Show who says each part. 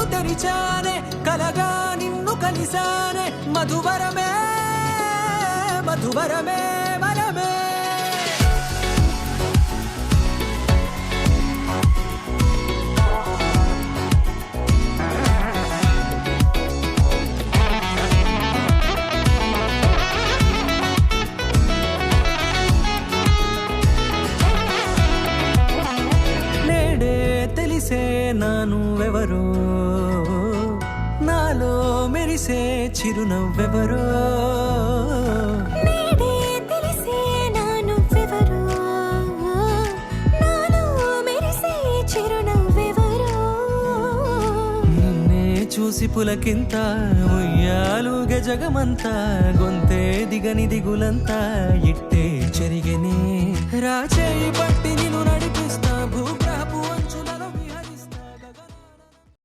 Speaker 1: కన్ను తెరిచానే కలగా నిన్ను కలిసానే మధువరమే మధువరమే వరమే తెలిసే నానువెవరో నాలో మెరిసే చిరునవ్వెవరో
Speaker 2: నేడే తెలిసే నానువెవరో నాలో మెరిసే చిరునవ్వెవరో
Speaker 1: నిన్నే చూసి పులకింత ఉయ్యాలుగ జగమంతా గొంతే దిగని దిగులంతా ఇట్టే చెరిగనే రాచేయి పట్టి నిన్ను నడిపిస్తా భూ